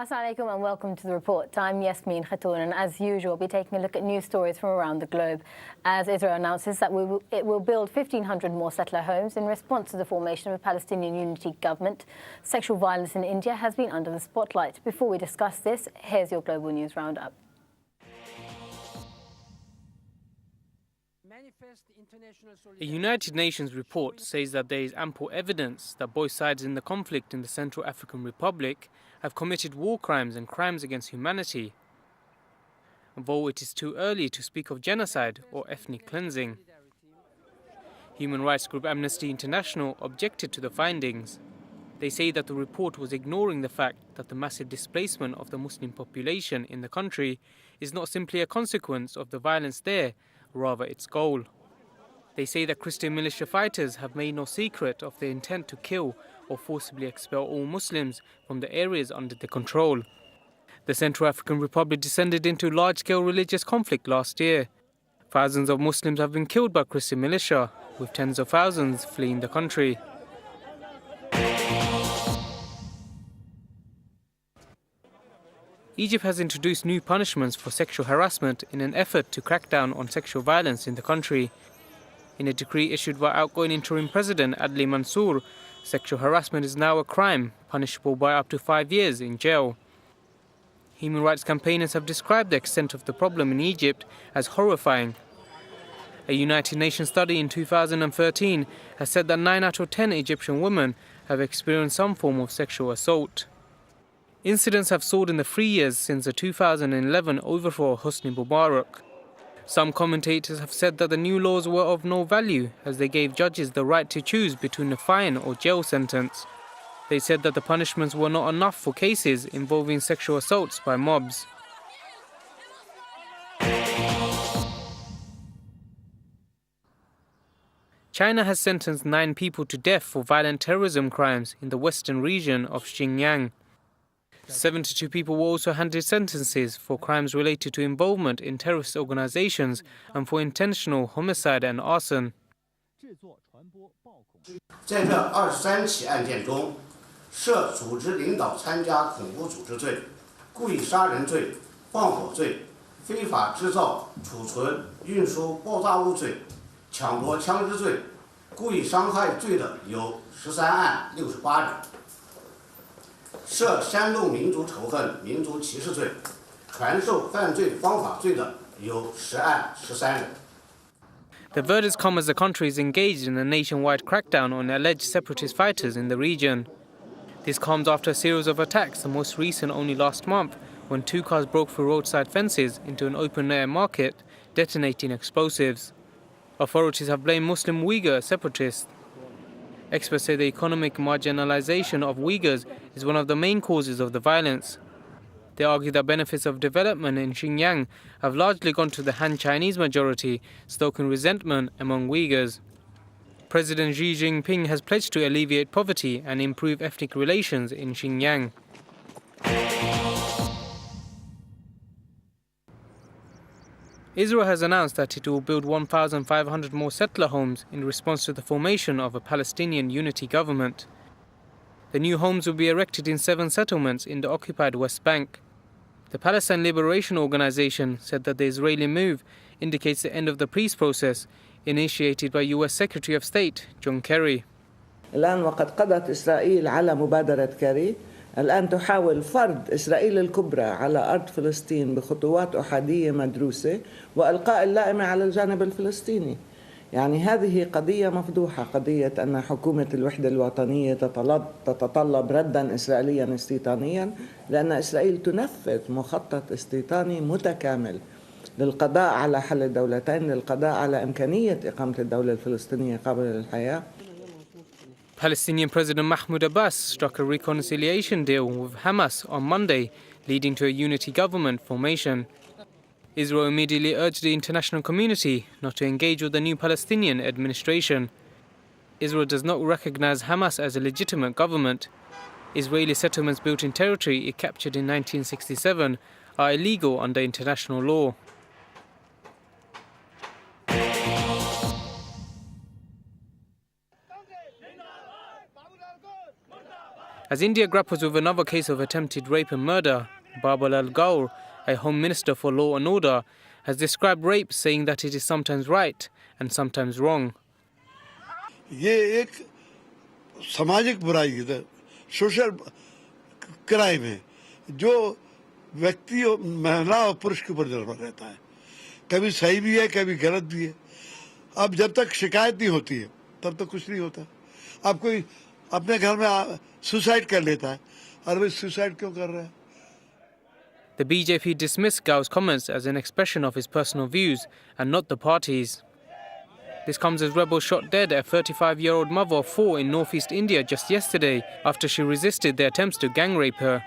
Assalamu alaikum and welcome to The Report. I'm Yasmin Khatoon, and as usual, we'll be taking a look at news stories from around the globe as Israel announces that it will build 1,500 more settler homes in response to the formation of a Palestinian unity government. Sexual violence in India has been under the spotlight. Before we discuss this, here's your global news roundup. A United Nations report says that there is ample evidence that both sides in the conflict in the Central African Republic have committed war crimes and crimes against humanity. Although it is too early to speak of genocide or ethnic cleansing. Human rights group Amnesty International objected to the findings. They say that the report was ignoring the fact that the massive displacement of the Muslim population in the country is not simply a consequence of the violence there, rather its goal. They say that Christian militia fighters have made no secret of their intent to kill or forcibly expel all Muslims from the areas under their control. The Central African Republic descended into large-scale religious conflict last year. Thousands of Muslims have been killed by Christian militia, with tens of thousands fleeing the country. Egypt has introduced new punishments for sexual harassment in an effort to crack down on sexual violence in the country. In a decree issued by outgoing interim President Adli Mansour, sexual harassment is now a crime, punishable by up to 5 years in jail. Human rights campaigners have described the extent of the problem in Egypt as horrifying. A United Nations study in 2013 has said that 9 out of 10 Egyptian women have experienced some form of sexual assault. Incidents have soared in the 3 years since the 2011 overthrow of Hosni Mubarak. Some commentators have said that the new laws were of no value as they gave judges the right to choose between a fine or jail sentence. They said that the punishments were not enough for cases involving sexual assaults by mobs. China has sentenced 9 people to death for violent terrorism crimes in the western region of Xinjiang. 72 people were also handed sentences for crimes related to involvement in terrorist organizations and for intentional homicide and arson. 在这23起案件中，涉组织领导参加恐怖组织罪、故意杀人罪、放火罪、非法制造、储存、运输爆炸物罪、抢夺枪支罪、故意伤害罪的有13案68人。 涉煽动民族仇恨、民族歧视罪、传授犯罪方法罪的有10案13人。 The verdicts come as the country is engaged in a nationwide crackdown on alleged separatist fighters in the region. This comes after a series of attacks, the most recent only last month, when 2 cars broke through roadside fences into an open-air market, detonating explosives. Authorities have blamed Muslim Uyghur separatists. Experts say the economic marginalization of Uyghurs is one of the main causes of the violence. They argue that benefits of development in Xinjiang have largely gone to the Han Chinese majority, stoking resentment among Uyghurs. President Xi Jinping has pledged to alleviate poverty and improve ethnic relations in Xinjiang. Israel has announced that it will build 1,500 more settler homes in response to the formation of a Palestinian unity government. The new homes will be erected in 7 settlements in the occupied West Bank. The Palestine Liberation Organization said that the Israeli move indicates the end of the peace process initiated by US Secretary of State John Kerry. الآن وقد قضت إسرائيل على مبادرة كاري الآن تحاول فرض إسرائيل الكبرى على أرض فلسطين بخطوات أحادية مدروسة وإلقاء اللائمة على الجانب الفلسطيني. يعني هذه قضية مفضوحة، قضية أن حكومة الوحدة الوطنية تتطلب رداً إسرائيلياً استيطانياً لأن إسرائيل تنفذ مخطط استيطاني متكامل للقضاء على حل الدولتين، للقضاء على إمكانية إقامة الدولة الفلسطينية قابلة للحياة. Palestinian President Mahmoud Abbas struck a reconciliation deal with Hamas on Monday, leading to a unity government formation. Israel immediately urged the international community not to engage with the new Palestinian administration. Israel does not recognize Hamas as a legitimate government. Israeli settlements built in territory it captured in 1967 are illegal under international law. As India grapples with another case of attempted rape and murder, Babalal Gaur, a Home Minister for Law and Order, has described rape, saying that it is sometimes right and sometimes wrong. ये एक सामाजिक बुराई है, social crime है, जो व्यक्ति और महिला और पुरुष के ऊपर निर्भर रहता है. कभी सही भी है, कभी गलत भी है. अब जब तक शिकायत नहीं होती है, तब तक कुछ नहीं होता. अब कोई अपने घर में सुसाइड कर लेता है, अरे भाई सुसाइड क्यों कर रहा है? The BJP dismissed Gaur's comments as an expression of his personal views and not the party's. This comes as rebels shot dead a 35-year-old mother of 4 in northeast India just yesterday after she resisted their attempts to gang rape her.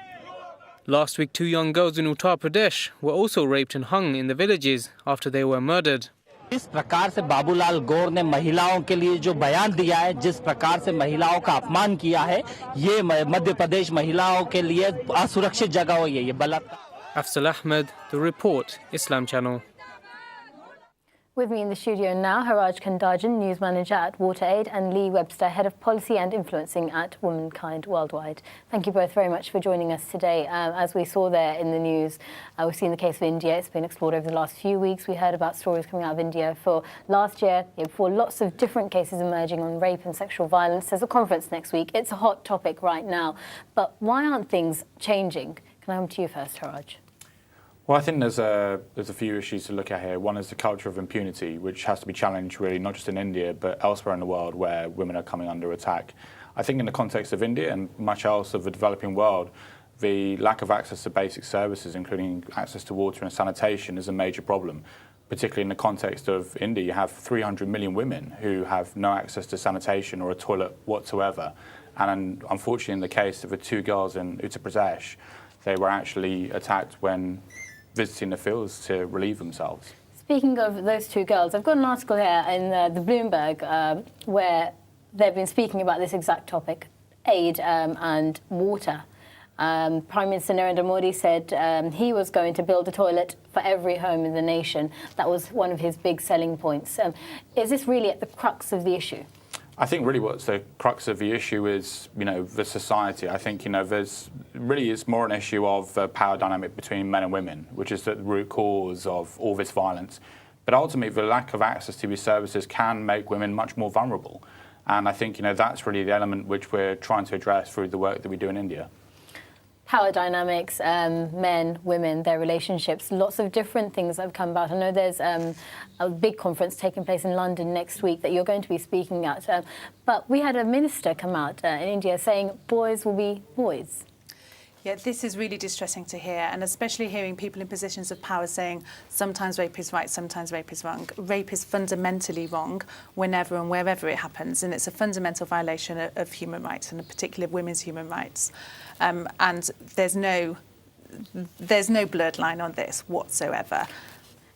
Last week, 2 young girls in Uttar Pradesh were also raped and hung in the villages after they were murdered. इस प्रकार से बाबूलाल गौर ने महिलाओं के लिए जो बयान दिया है, जिस प्रकार से महिलाओं का अपमान किया है, ये मध्य प्रदेश महिलाओं के लिए असुरक्षित जगह हुई है. ये बलात्कार. Afzal Ahmed, The Report, Islam Channel. With me in the studio now, Haraj Kandajan, News Manager at WaterAid, and Lee Webster, Head of Policy and Influencing at Womankind Worldwide. Thank you both very much for joining us today. As we saw there in the news, we've seen the case of India. It's been explored over the last few weeks. We heard about stories coming out of India for last year, for lots of different cases emerging on rape and sexual violence. There's a conference next week. It's a hot topic right now. But why aren't things changing? Can I come to you first, Haraj? Well, I think there's a few issues to look at here. One is the culture of impunity, which has to be challenged really not just in India but elsewhere in the world where women are coming under attack. I think in the context of India and much else of the developing world, the lack of access to basic services, including access to water and sanitation, is a major problem. Particularly in the context of India, you have 300 million women who have no access to sanitation or a toilet whatsoever. And unfortunately, in the case of the 2 girls in Uttar Pradesh, they were actually attacked when visiting the fields to relieve themselves. Speaking of those 2 girls, I've got an article here in the Bloomberg where they've been speaking about this exact topic, aid and water. Prime Minister Narendra Modi said he was going to build a toilet for every home in the nation. That was one of his big selling points. Is this really at the crux of the issue? I think really what's the crux of the issue is, the society. I think, there's really it's more an issue of power dynamic between men and women, which is the root cause of all this violence. But ultimately, the lack of access to these services can make women much more vulnerable. And I think, that's really the element which we're trying to address through the work that we do in India. Power dynamics, men, women, their relationships, lots of different things that have come about. I know there's a big conference taking place in London next week that you're going to be speaking at. But we had a minister come out in India saying boys will be boys. Yeah, this is really distressing to hear, and especially hearing people in positions of power saying sometimes rape is right, sometimes rape is wrong. Rape is fundamentally wrong whenever and wherever it happens, and it's a fundamental violation of human rights, and in particular women's human rights. And there's no blurred line on this whatsoever.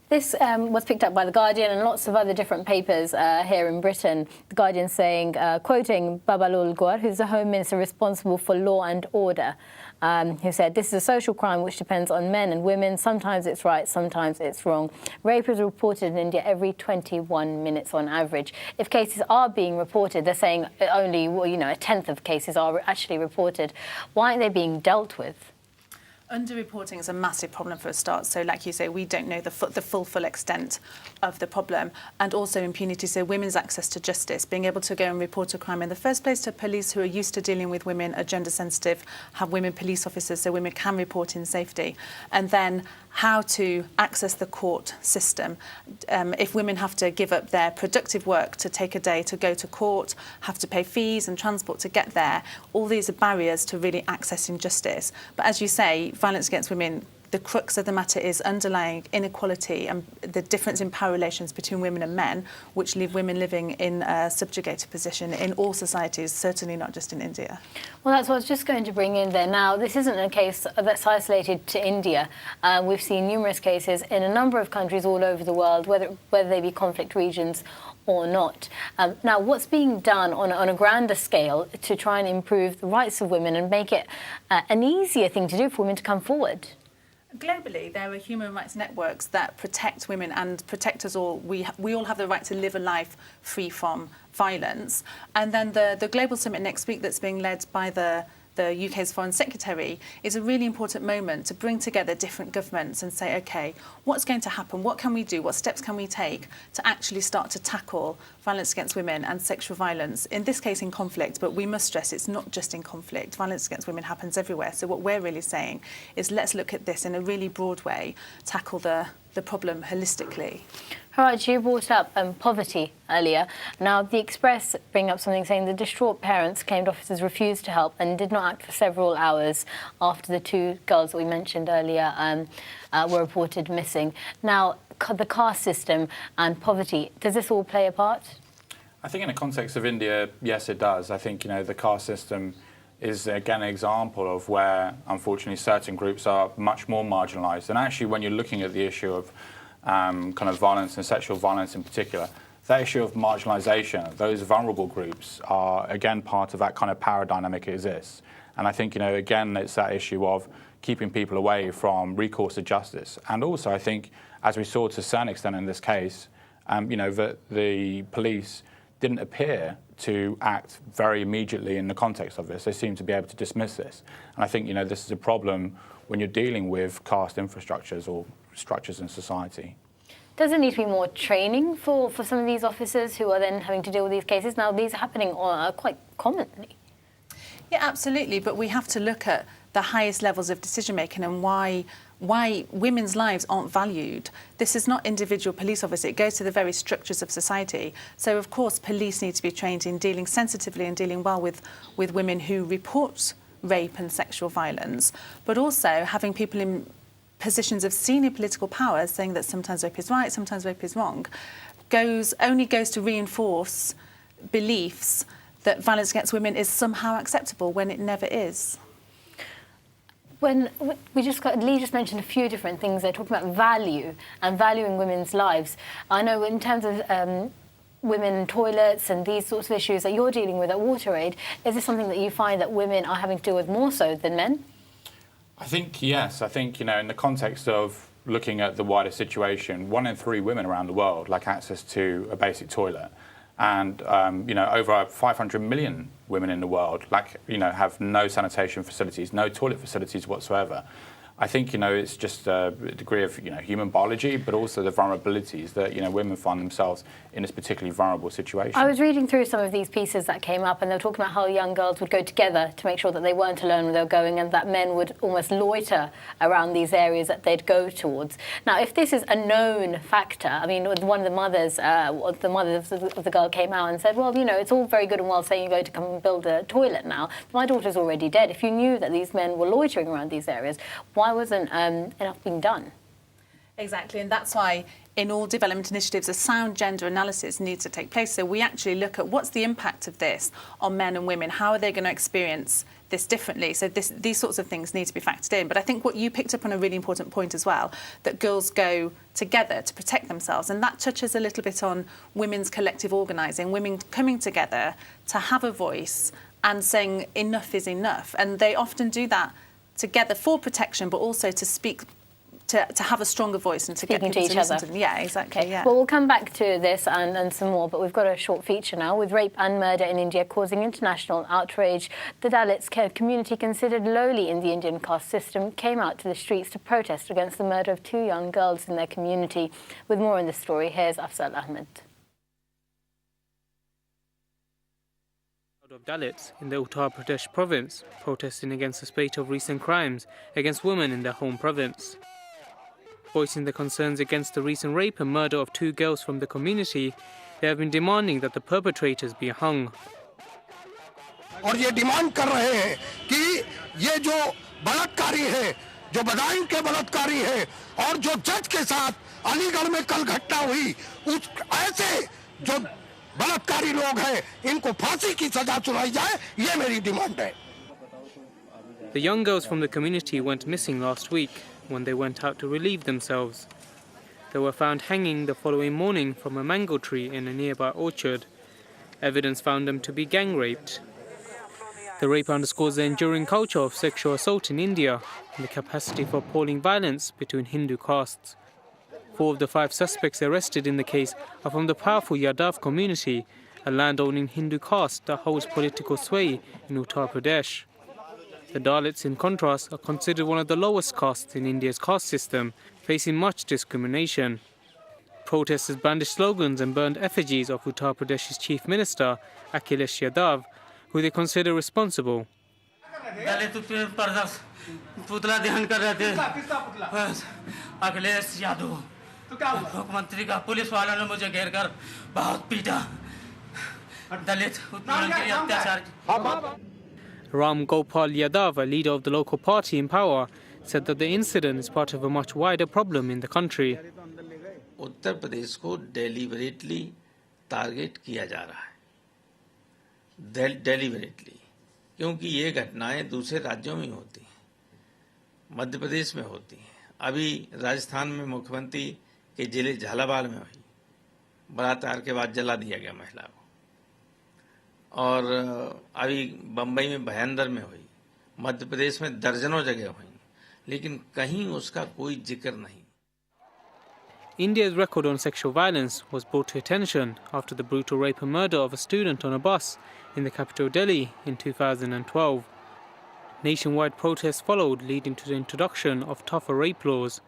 This was picked up by The Guardian and lots of other different papers here in Britain. The Guardian saying, quoting Babalal Gaur, who's the Home Minister responsible for law and order, who said, this is a social crime which depends on men and women. Sometimes it's right, sometimes it's wrong. Rape is reported in India every 21 minutes on average. If cases are being reported, they're saying only, a tenth of cases are actually reported. Why aren't they being dealt with? Underreporting is a massive problem for a start. So like you say, we don't know the full extent of the problem. And also impunity, so women's access to justice, being able to go and report a crime in the first place to police who are used to dealing with women, are gender sensitive, have women police officers so women can report in safety. And then how to access the court system. If women have to give up their productive work to take a day to go to court, have to pay fees and transport to get there, all these are barriers to really accessing justice. But as you say, violence against women, the crux of the matter is underlying inequality and the difference in power relations between women and men, which leave women living in a subjugated position in all societies, certainly not just in India. Well, that's what I was just going to bring in there. Now, this isn't a case that's isolated to India. We've seen numerous cases in a number of countries all over the world, whether they be conflict regions or not. Now, what's being done on a grander scale to try and improve the rights of women and make it an easier thing to do for women to come forward? Globally, there are human rights networks that protect women and protect us all. We all have the right to live a life free from violence. And then the Global Summit next week that's being led by the the UK's Foreign Secretary, is a really important moment to bring together different governments and say, OK, what's going to happen? What can we do? What steps can we take to actually start to tackle violence against women and sexual violence, in this case in conflict, but we must stress it's not just in conflict. Violence against women happens everywhere. So what we're really saying is let's look at this in a really broad way, tackle the problem holistically. Haraj, you brought up poverty earlier. Now, the Express bring up something saying the distraught parents claimed officers refused to help and did not act for several hours after the two girls that we mentioned earlier were reported missing. Now, the caste system and poverty, does this all play a part? I think in the context of India, yes, it does. I think, the caste system is, again, an example of where, unfortunately, certain groups are much more marginalised. And actually, when you're looking at the issue of kind of violence and sexual violence in particular, that issue of marginalisation, those vulnerable groups are, again, part of that kind of power dynamic that exists. And I think, again, it's that issue of keeping people away from recourse to justice. And also, I think, as we saw to a certain extent in this case, that the police didn't appear to act very immediately in the context of this. They seem to be able to dismiss this. And I think, this is a problem when you're dealing with caste infrastructures or structures in society. Does there need to be more training for some of these officers who are then having to deal with these cases? Now, these are happening quite commonly. Yeah, absolutely. But we have to look at the highest levels of decision-making and why women's lives aren't valued. This is not individual police officers. It goes to the very structures of society. So, of course, police need to be trained in dealing sensitively and dealing well with women who report rape and sexual violence, but also having people in positions of senior political power saying that sometimes rape is right, sometimes rape is wrong, only goes to reinforce beliefs that violence against women is somehow acceptable when it never is. When Lee just mentioned a few different things. They're talking about value and valuing women's lives. I know in terms of women toilets and these sorts of issues that you're dealing with at WaterAid, is this something that you find that women are having to deal with more so than men? I think, yes. I think, in the context of looking at the wider situation, 1 in 3 women around the world lack access to a basic toilet. And, over 500 million women in the world have no sanitation facilities, no toilet facilities whatsoever. I think, it's just a degree of, human biology, but also the vulnerabilities that, women find themselves in this particularly vulnerable situation. I was reading through some of these pieces that came up, and they were talking about how young girls would go together to make sure that they weren't alone where they were going, and that men would almost loiter around these areas that they'd go towards. Now, if this is a known factor, I mean, one of the mothers, of the girl came out and said, well, it's all very good and well saying you're going to come and build a toilet now. My daughter's already dead. If you knew that these men were loitering around these areas, why wasn't enough being done? Exactly, and that's why in all development initiatives a sound gender analysis needs to take place. So we actually look at what's the impact of this on men and women, how are they going to experience this differently. So these sorts of things need to be factored in. But I think what you picked up on a really important point as well, that girls go together to protect themselves, and that touches a little bit on women's collective organising, women coming together to have a voice and saying enough is enough. And they often do that together for protection, but also to speak, to have a stronger voice and to Speaking get people to each other. listen to them. Yeah, exactly. Okay. Yeah. Well, we'll come back to this and some more, but we've got a short feature now. With rape and murder in India causing international outrage, the Dalits community, considered lowly in the Indian caste system, came out to the streets to protest against the murder of 2 young girls in their community. With more in the story, here's Afzal Ahmed. Of Dalits in the Uttar Pradesh province, protesting against the spate of recent crimes against women in their home province. Voicing their concerns against the recent rape and murder of 2 girls from the community, they have been demanding that the perpetrators be hung. और ये demand कर रहे हैं कि ये जो बलात्कारी है, जो बदायूं के बलात्कारी है और जो जज के साथ अलीगढ़ में कल घटना हुई, उस ऐसे जो बलात्कारी लोग हैं, इनको फांसी की सजा सुनाई जाए, ये मेरी डिमांड है. The young girls from the community went missing last week when they went out to relieve themselves. They were found hanging the following morning from a mango tree in a nearby orchard. Evidence found them to be gang raped. The rape underscores the enduring culture of sexual assault in India and the capacity for appalling violence between Hindu castes. 4 of the 5 suspects arrested in the case are from the powerful Yadav community, a landowning Hindu caste that holds political sway in Uttar Pradesh. The Dalits, in contrast, are considered one of the lowest castes in India's caste system, facing much discrimination. Protesters brandished slogans and burned effigies of Uttar Pradesh's Chief Minister, Akhilesh Yadav, who they consider responsible. Ram Gopal Yadav, a leader of the local party in power, said that the incident is part of a much wider problem in the country. Uttar Pradesh को deliberately target किया जा रहा है, deliberately, क्योंकि ये घटनाएं दूसरे राज्यों में होती हैं, मध्य प्रदेश में होती हैं। अभी राजस्थान में मुख्यमंत्री के जिले झालावाड़ में हुई, बलात्कार के बाद जला दिया गया महिला को, और अभी बम्बई में भयंदर में हुई, मध्य प्रदेश में दर्जनों जगह हुई, लेकिन कहीं उसका कोई जिक्र नहीं। India's record on sexual violence was brought to attention after the brutal rape and murder of a student on a bus in the capital Delhi in 2012. Nationwide protests followed, leading to the introduction of tougher rape laws.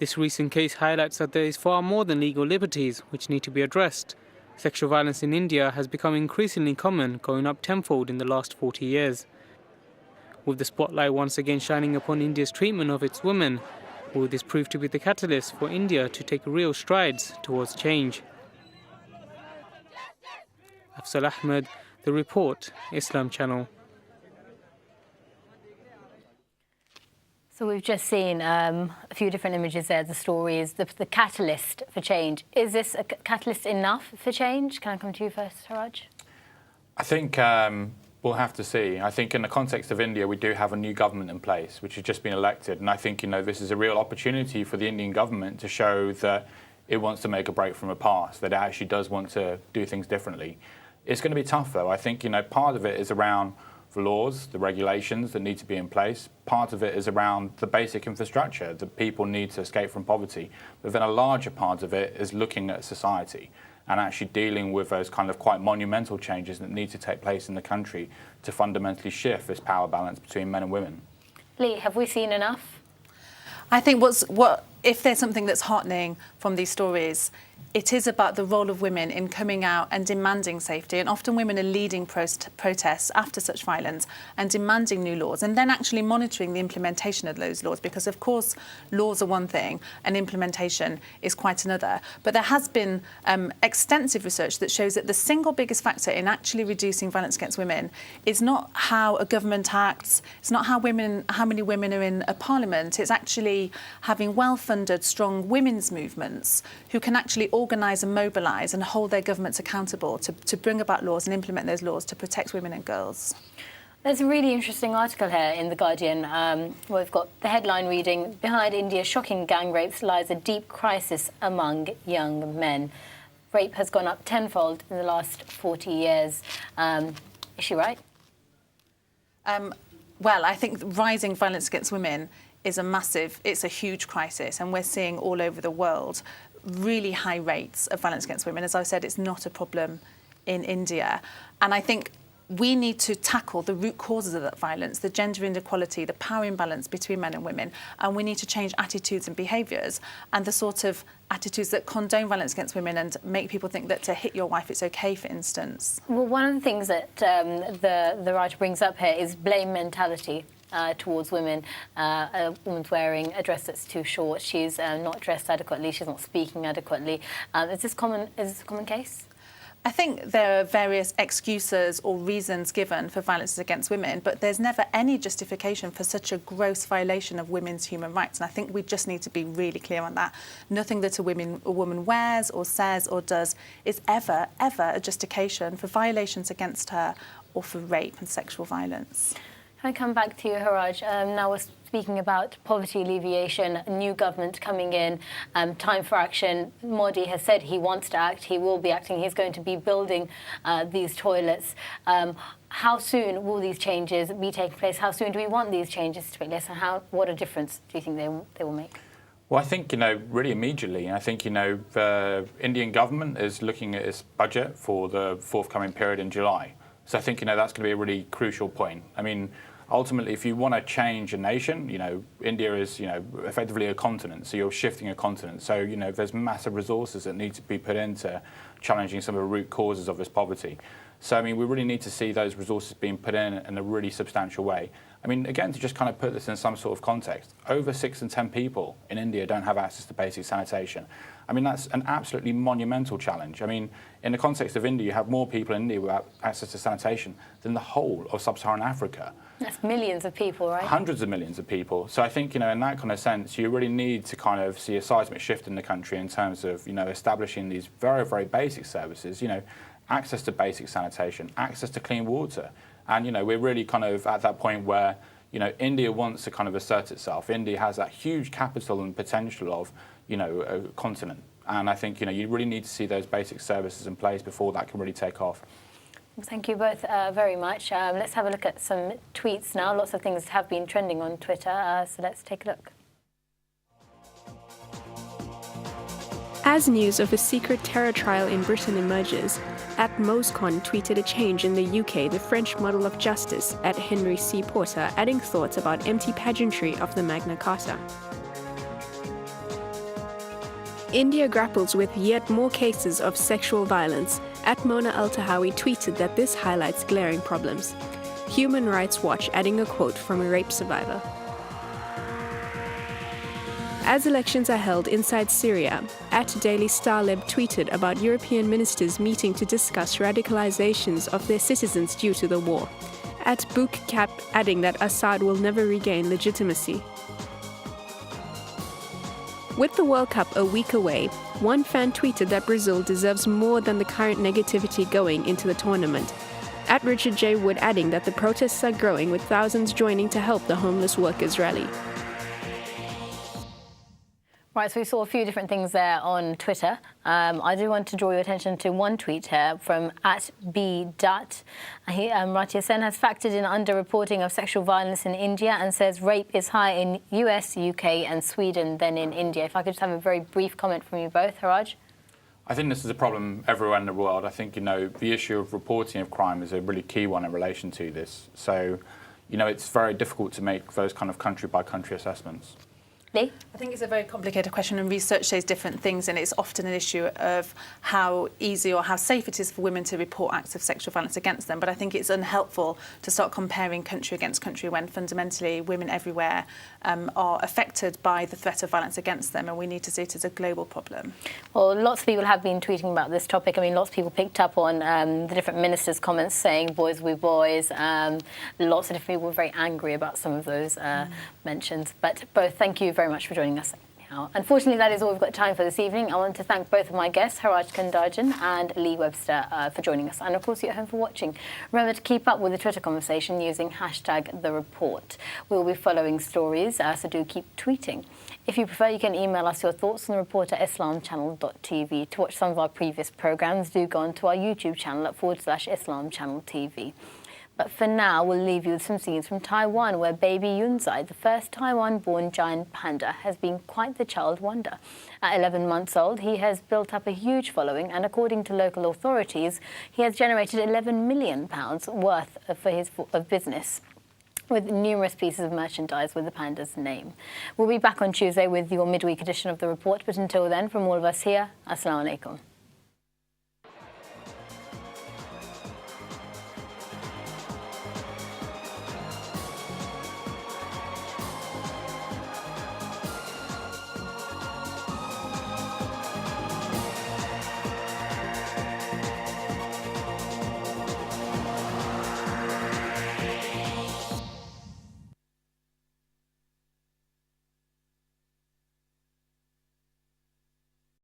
This recent case highlights that there is far more than legal liberties which need to be addressed. Sexual violence in India has become increasingly common, going up tenfold in the last 40 years. With the spotlight once again shining upon India's treatment of its women, will this prove to be the catalyst for India to take real strides towards change? Afzal Ahmed, The Report, Islam Channel. So we've just seen a few different images there, the stories, the catalyst for change. Is this a catalyst enough for change? Can I come to you first, Haraj? I think we'll have to see. I think in the context of India, we do have a new government in place, which has just been elected. And I think, this is a real opportunity for the Indian government to show that it wants to make a break from the past, that it actually does want to do things differently. It's going to be tough, though. I think, part of it is around the laws, the regulations that need to be in place. Part of it is around the basic infrastructure that people need to escape from poverty. But then a larger part of it is looking at society and actually dealing with those kind of quite monumental changes that need to take place in the country to fundamentally shift this power balance between men and women. Lee, have we seen enough? I think if there's something that's heartening from these stories, it is about the role of women in coming out and demanding safety. And often women are leading protests after such violence and demanding new laws, and then actually monitoring the implementation of those laws, because of course laws are one thing and implementation is quite another. But there has been extensive research that shows that the single biggest factor in actually reducing violence against women is not how a government acts, it's not how many women are in a parliament, it's actually having well-funded, strong women's movements who can actually organise and mobilise and hold their governments accountable to bring about laws and implement those laws to protect women and girls. There's a really interesting article here in The Guardian where we've got the headline reading, "Behind India's shocking gang rapes lies a deep crisis among young men." Rape has gone up tenfold in the last 40 years. Is she right? Well, I think rising violence against women is it's a huge crisis, and we're seeing all over the world really high rates of violence against women. As I said, it's not a problem in India. And I think we need to tackle the root causes of that violence, the gender inequality, the power imbalance between men and women, and we need to change attitudes and behaviours, and the sort of attitudes that condone violence against women and make people think that to hit your wife it's okay, for instance. Well, one of the things that the writer brings up here is blame mentality towards women. A woman's wearing a dress that's too short, she's not dressed adequately, she's not speaking adequately. Is this a common case? I think there are various excuses or reasons given for violence against women, but there's never any justification for such a gross violation of women's human rights. And I think we just need to be really clear on that. Nothing that a woman wears or says or does is ever a justification for violations against her or for rape and sexual violence. Can I come back to you, Haraj? Now we're speaking about poverty alleviation, a new government coming in, time for action. Modi has said he wants to act, he will be acting, he's going to be building these toilets. How soon will these changes be taking place? How soon do we want these changes to take place? And what a difference do you think they will make? Well, I think, really immediately. I think, the Indian government is looking at its budget for the forthcoming period in July. So I think, that's going to be a really crucial point. I mean, ultimately, if you want to change a nation, India is, effectively a continent. So you're shifting a continent. So, there's massive resources that need to be put into challenging some of the root causes of this poverty. So, we really need to see those resources being put in a really substantial way. Again, to just kind of put this in some sort of context, over 6 in 10 people in India don't have access to basic sanitation. That's an absolutely monumental challenge. In the context of India, you have more people in India without access to sanitation than the whole of sub-Saharan Africa. That's millions of people, right? Hundreds of millions of people. So I think, in that kind of sense, you really need to kind of see a seismic shift in the country in terms of, establishing these very, very basic services, access to basic sanitation, access to clean water. And, we're really kind of at that point where, India wants to kind of assert itself. India has that huge capital and potential of, a continent. And I think, you really need to see those basic services in place before that can really take off. Well, thank you both very much. Let's have a look at some tweets now. Lots of things have been trending on Twitter, so let's take a look. As news of a secret terror trial in Britain emerges, @Moscon tweeted a change in the UK, the French model of justice, @Henry C. Porter, adding thoughts about empty pageantry of the Magna Carta. India grapples with yet more cases of sexual violence. @Mona Al-Tahawi tweeted that this highlights glaring problems. Human Rights Watch adding a quote from a rape survivor. As elections are held inside Syria, @Daily Starlib tweeted about European ministers meeting to discuss radicalizations of their citizens due to the war. @Bookcap adding that Assad will never regain legitimacy. With the World Cup a week away, one fan tweeted that Brazil deserves more than the current negativity going into the tournament. @Richard J. Wood adding that the protests are growing with thousands joining to help the homeless workers rally. Right, so we saw a few different things there on Twitter. I do want to draw your attention to one tweet here from @B.Dutt. Ratia Sen has factored in underreporting of sexual violence in India and says rape is higher in US, UK and Sweden than in India. If I could just have a very brief comment from you both, Haraj. I think this is a problem everywhere in the world. I think, the issue of reporting of crime is a really key one in relation to this. So, it's very difficult to make those kind of country-by-country assessments. Lee? I think it's a very complicated question, and research says different things, and it's often an issue of how easy or how safe it is for women to report acts of sexual violence against them. But I think it's unhelpful to start comparing country against country when fundamentally women everywhere are affected by the threat of violence against them, and we need to see it as a global problem. Well, lots of people have been tweeting about this topic. Lots of people picked up on the different ministers' comments saying boys will be boys. Lots of different people were very angry about some of those mentions. But both, thank you very much for joining us. Unfortunately, that is all we've got time for this evening. I want to thank both of my guests, Haraj Kundarjan and Lee Webster, for joining us. And of course, you at home for watching. Remember to keep up with the Twitter conversation using #TheReport. We'll be following stories, so do keep tweeting. If you prefer, you can email us your thoughts on the report at islamchannel.tv. To watch some of our previous programmes, do go onto our YouTube channel at /IslamChannelTV. But for now, we'll leave you with some scenes from Taiwan, where baby Yunzai, the first Taiwan-born giant panda, has been quite the child wonder. At 11 months old, he has built up a huge following, and according to local authorities, he has generated £11 million worth of business, with numerous pieces of merchandise with the panda's name. We'll be back on Tuesday with your midweek edition of The Report, but until then, from all of us here, Assalamu alaikum.